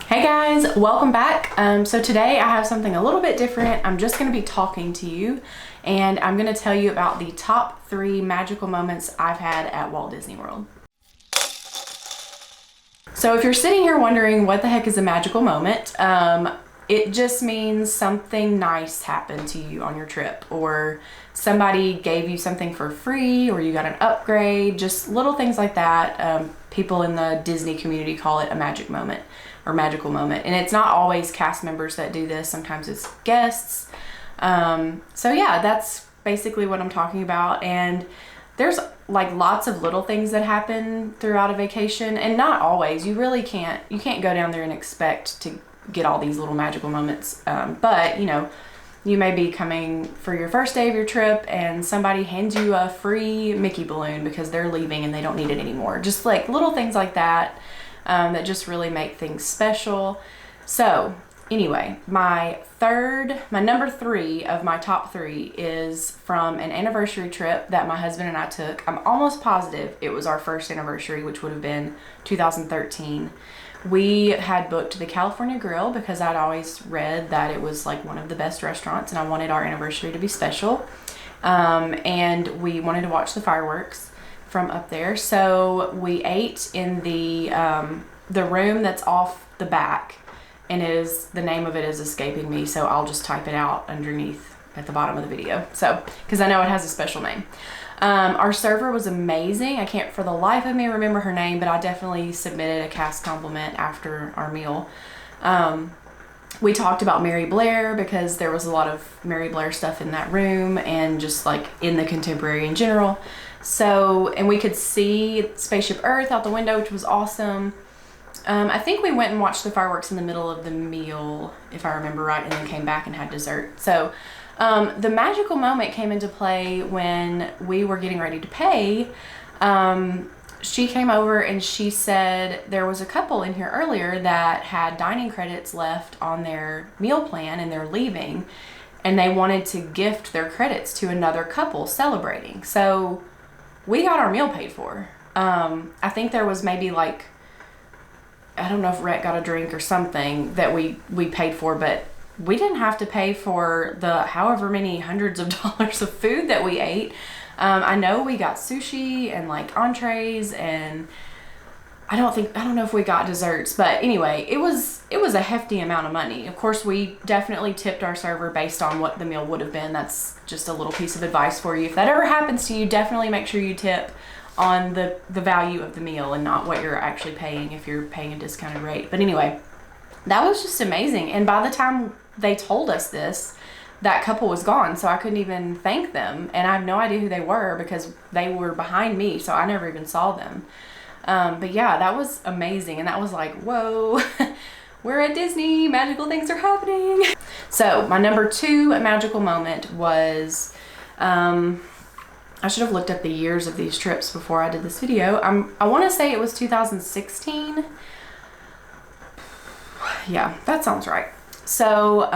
Hey guys, welcome back. So today I have something a little bit different. I'm just going to be talking to you and I'm going to tell you about the top 3 magical moments I've had at Walt Disney World. So if you're sitting here wondering what the heck is a magical moment, it just means something nice happened to you on your trip, or somebody gave you something for free, or you got an upgrade, just little things like that. People in the Disney community call it a magic moment or magical moment. And it's not always cast members that do this. Sometimes it's guests. So yeah, that's basically what I'm talking about. And there's like lots of little things that happen throughout a vacation, and not always. You really can't go down there and expect to get all these little magical moments. But you know, you may be coming for your first day of your trip and somebody hands you a free Mickey balloon because they're leaving and they don't need it anymore. Just like little things like that, that just really make things special. So anyway, my number 3 of my top 3 is from an anniversary trip that my husband and I took. I'm almost positive it was our first anniversary, which would have been 2013. We had booked the California Grill because I'd always read that it was like one of the best restaurants and I wanted our anniversary to be special. And we wanted to watch the fireworks from up there. So we ate in the room that's off the back, and the name of it is escaping me, so I'll just type it out underneath at the bottom of the video. So, because I know it has a special name. Our server was amazing. I can't for the life of me remember her name, but I definitely submitted a cast compliment after our meal. We talked about Mary Blair because there was a lot of Mary Blair stuff in that room and just like in the contemporary in general. So, and we could see Spaceship Earth out the window, which was awesome. I think we went and watched the fireworks in the middle of the meal, if I remember right, and then came back and had dessert. So the magical moment came into play when we were getting ready to pay. She came over and she said there was a couple in here earlier that had dining credits left on their meal plan and they're leaving, and they wanted to gift their credits to another couple celebrating. So we got our meal paid for. I think there was maybe like, I don't know if Rhett got a drink or something that we paid for, but we didn't have to pay for the however many hundreds of dollars of food that we ate. I know we got sushi and like entrees, and I don't know if we got desserts, but anyway, it was a hefty amount of money. Of course, we definitely tipped our server based on what the meal would have been. That's just a little piece of advice for you. If that ever happens to you, definitely make sure you tip on the value of the meal and not what you're actually paying if you're paying a discounted rate. But anyway, that was just amazing. And by the time they told us this, that couple was gone, so I couldn't even thank them. And I have no idea who they were because they were behind me, so I never even saw them. But yeah, that was amazing. And that was like, whoa, we're at Disney, magical things are happening. So my number 2 magical moment was, I should have looked up the years of these trips before I did this video. I want to say it was 2016. Yeah, that sounds right. So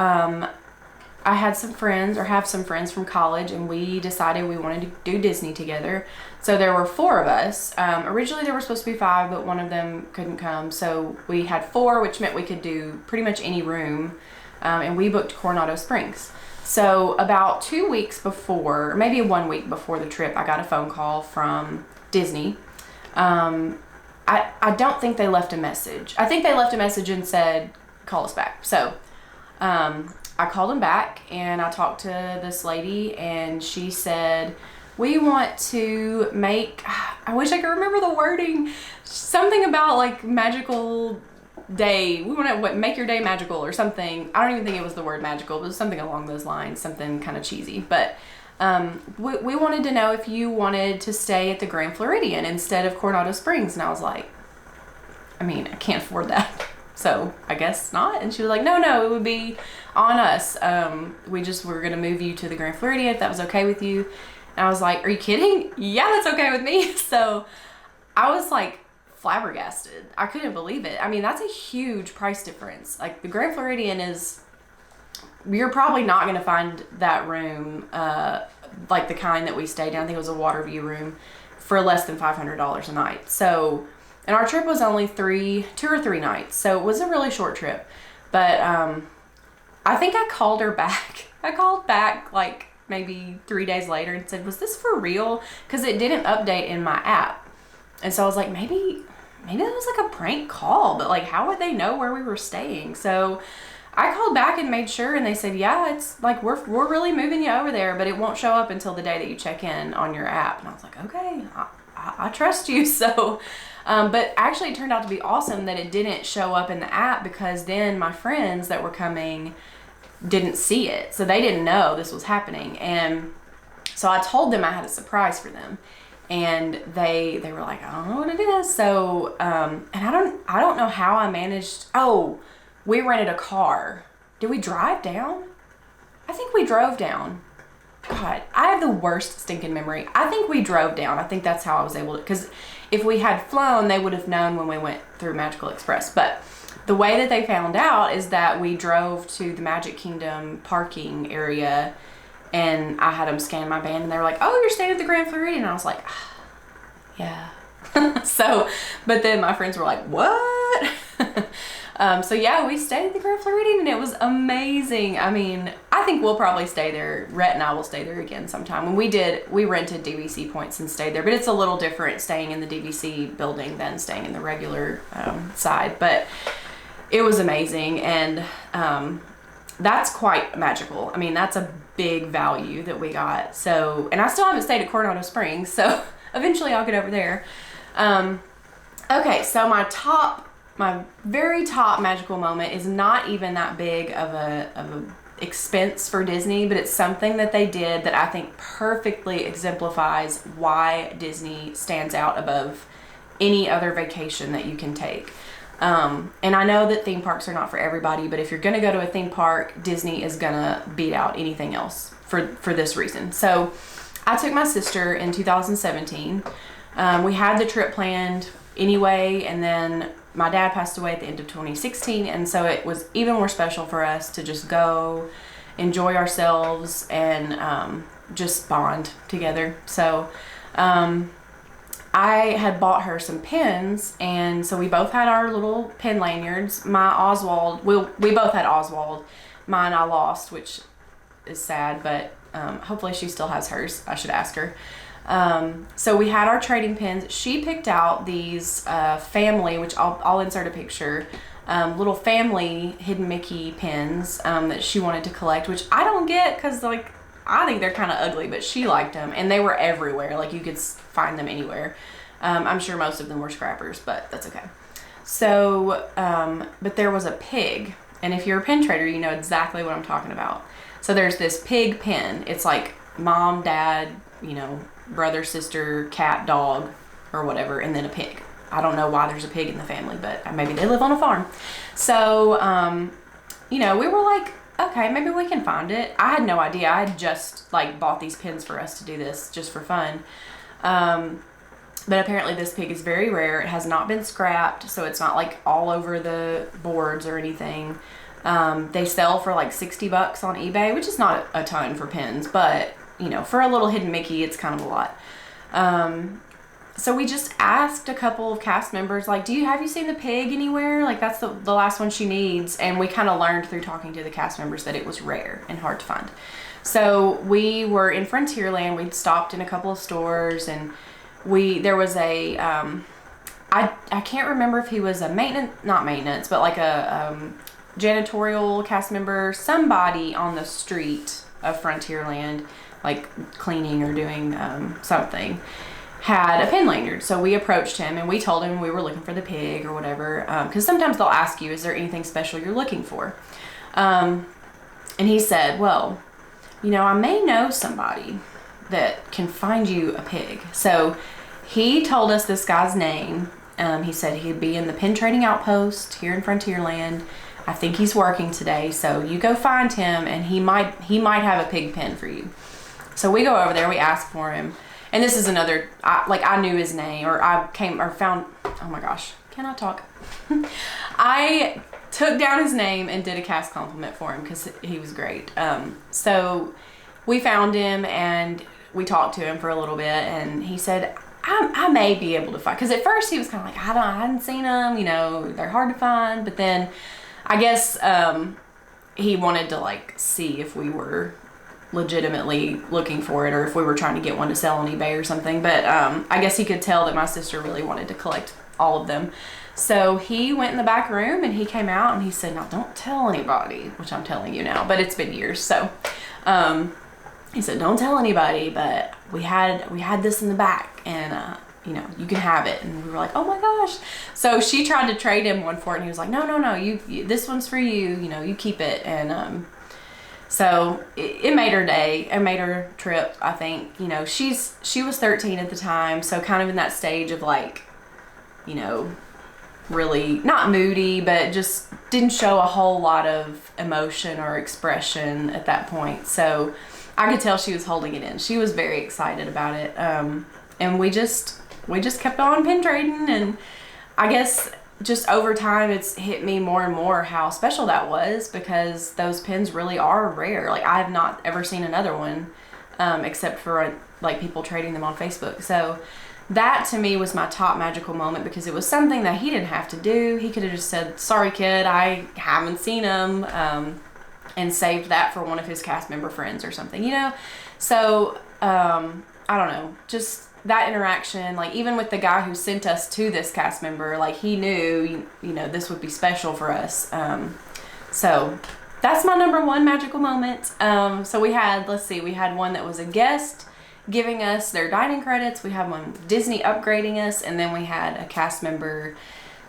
I had some friends, or have some friends from college, and we decided we wanted to do Disney together. So there were 4 of us. Originally there were supposed to be 5, but one of them couldn't come. So we had 4, which meant we could do pretty much any room. And we booked Coronado Springs. So about 2 weeks before, maybe 1 week before the trip, I got a phone call from Disney. I don't think they left a message. I think they left a message and said, call us back. So I called them back and I talked to this lady, and she said, we want to make, I wish I could remember the wording, something about like magical day. We want to make your day magical or something. I don't even think it was the word magical, but it was something along those lines, something kind of cheesy. But we wanted to know if you wanted to stay at the Grand Floridian instead of Coronado Springs. And I was like, I mean, I can't afford that, so I guess not. And she was like, no, it would be on us. We're going to move you to the Grand Floridian if that was okay with you. And I was like, are you kidding? Yeah, that's okay with me. So I was like flabbergasted. I couldn't believe it. I mean, that's a huge price difference. Like the Grand Floridian you're probably not going to find that room, like the kind that we stayed in. I think it was a water view room, for less than $500 a night. So And our trip was only 2 or 3 nights, so it was a really short trip. But I think I called her back. I called back like maybe 3 days later and said, was this for real? Because it didn't update in my app. And so I was like, maybe that was like a prank call, but like how would they know where we were staying? So I called back and made sure, and they said, yeah, it's like we're really moving you over there, but it won't show up until the day that you check in on your app. And I was like, okay, I trust you. So but actually it turned out to be awesome that it didn't show up in the app, because then my friends that were coming didn't see it. So they didn't know this was happening. And so I told them I had a surprise for them. And they were like, I don't know what it is. So, and I don't know how I managed. Oh, we rented a car. Did we drive down? I think we drove down. God, I have the worst stinking memory. I think we drove down. I think that's how I was able to, because if we had flown, they would have known when we went through Magical Express. But the way that they found out is that we drove to the Magic Kingdom parking area, and I had them scan my band, and they were like, oh, you're staying at the Grand Floridian. And I was like, yeah. So, but then my friends were like, what? So yeah, we stayed at the Grand Floridian, and it was amazing. I mean, I think we'll probably stay there. Rhett and I will stay there again sometime. When we rented DVC points and stayed there, but it's a little different staying in the DVC building than staying in the regular side. But it was amazing, and that's quite magical. I mean, that's a big value that we got. So, and I still haven't stayed at Coronado Springs, so eventually I'll get over there. Okay, so my very top magical moment is not even that big of a expense for Disney, but it's something that they did that I think perfectly exemplifies why Disney stands out above any other vacation that you can take. And I know that theme parks are not for everybody, but if you're gonna go to a theme park, Disney is gonna beat out anything else for this reason. So I took my sister in 2017. We had the trip planned anyway, and then my dad passed away at the end of 2016, and so it was even more special for us to just go enjoy ourselves and just bond together. So I had bought her some pins, and so we both had our little pin lanyards. My Oswald, we both had Oswald. Mine I lost, which is sad, but hopefully she still has hers. I should ask her. So we had our trading pins. She picked out these family, which I'll insert a picture, little family Hidden Mickey pins that she wanted to collect, which I don't get because like I think they're kind of ugly, but she liked them, and they were everywhere. Like you could find them anywhere. I'm sure most of them were scrappers, but that's okay. So, but there was a pig, and if you're a pin trader, you know exactly what I'm talking about. So there's this pig pin. It's like mom, dad, you know, brother, sister, cat, dog, or whatever, and then a pig. I don't know why there's a pig in the family, but maybe they live on a farm. So, you know, we were like, okay, maybe we can find it. I had no idea. I had just like bought these pins for us to do this just for fun. But apparently this pig is very rare. It has not been scrapped, so it's not like all over the boards or anything. They sell for like $60 on eBay, which is not a ton for pins, but you know, for a little Hidden Mickey, it's kind of a lot. So we just asked a couple of cast members, like, have you seen the pig anywhere? Like, that's the last one she needs. And we kind of learned through talking to the cast members that it was rare and hard to find. So we were in Frontierland. We'd stopped in a couple of stores, and there was a, I can't remember if he was a not maintenance, but like a janitorial cast member, somebody on the street of Frontierland, like cleaning or doing something, had a pin lanyard. So we approached him and we told him we were looking for the pig or whatever, because sometimes they'll ask you, is there anything special you're looking for? And he said, well, you know, I may know somebody that can find you a pig. So he told us this guy's name. He said he'd be in the pin trading outpost here in Frontierland. I think he's working today, so you go find him, and he might have a pig pin for you. So we go over there, we ask for him, and this is another, I knew his name, or found, oh my gosh, can I talk? I took down his name and did a cast compliment for him because he was great. So we found him and we talked to him for a little bit, and he said, I may be able to find, because at first he was kind of like, I hadn't seen them, you know, they're hard to find. But then I guess he wanted to like see if we were legitimately looking for it or if we were trying to get one to sell on eBay or something. But I guess he could tell that my sister really wanted to collect all of them. So he went in the back room and he came out and he said, now don't tell anybody, which I'm telling you now, but it's been years. So he said, don't tell anybody, but we had this in the back, and you know, you can have it. And we were like, oh my gosh. So she tried to trade him one for it, and he was like, no, you this one's for you, you know, you keep it. And so it made her day. It made her trip, I think. You know, she was 13 at the time, so kind of in that stage of like, you know, really not moody, but just didn't show a whole lot of emotion or expression at that point. So I could tell she was holding it in. She was very excited about it. And we just kept on pin trading, and I guess just over time it's hit me more and more how special that was, because those pins really are rare. Like, I have not ever seen another one except for like people trading them on Facebook. So that to me was my top magical moment, because it was something that he didn't have to do. He could have just said, sorry kid, I haven't seen them, and saved that for one of his cast member friends or something, you know? So I don't know, just that interaction, like even with the guy who sent us to this cast member, like he knew, you know, this would be special for us. So that's my number one magical moment. So we had one that was a guest giving us their dining credits. We had one Disney upgrading us, and then we had a cast member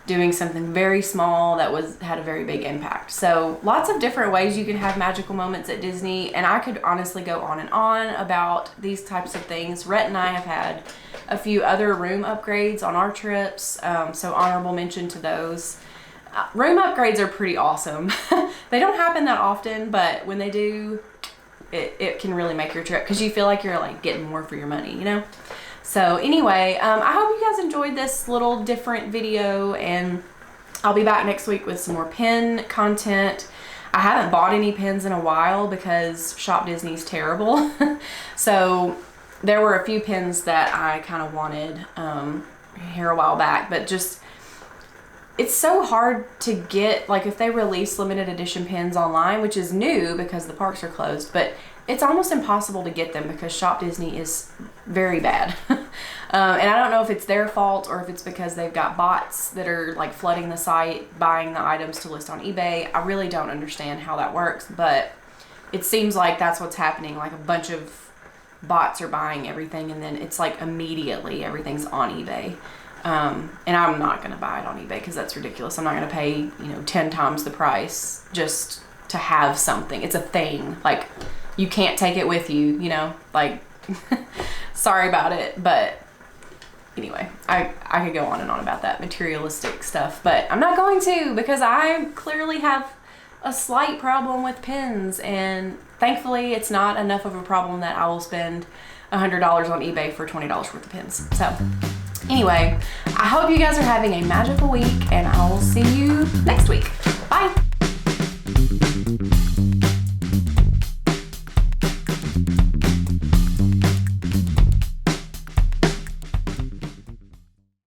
doing something very small that had a very big impact. So lots of different ways you can have magical moments at Disney, and I could honestly go on and on about these types of things. Rhett and I have had a few other room upgrades on our trips, so honorable mention to those. Room upgrades are pretty awesome. They don't happen that often, but when they do, it can really make your trip, because you feel like you're like getting more for your money, you know? So anyway, I hope you guys enjoyed this little different video, and I'll be back next week with some more pin content. I haven't bought any pins in a while because Shop Disney's terrible. So there were a few pins that I kind of wanted here a while back, but just, it's so hard to get, like if they release limited edition pins online, which is new because the parks are closed, but it's almost impossible to get them because Shop Disney is very bad. And I don't know if it's their fault or if it's because they've got bots that are like flooding the site, buying the items to list on eBay. I really don't understand how that works, but it seems like that's what's happening. Like a bunch of bots are buying everything, and then it's like immediately everything's on eBay. And I'm not going to buy it on eBay because that's ridiculous. I'm not going to pay, you know, 10 times the price just to have something. It's a thing. Like, you can't take it with you, you know, like, sorry about it. But anyway, I could go on and on about that materialistic stuff, but I'm not going to, because I clearly have a slight problem with pins, and thankfully it's not enough of a problem that I will spend $100 on eBay for $20 worth of pins. So anyway, I hope you guys are having a magical week, and I will see you next week. Bye.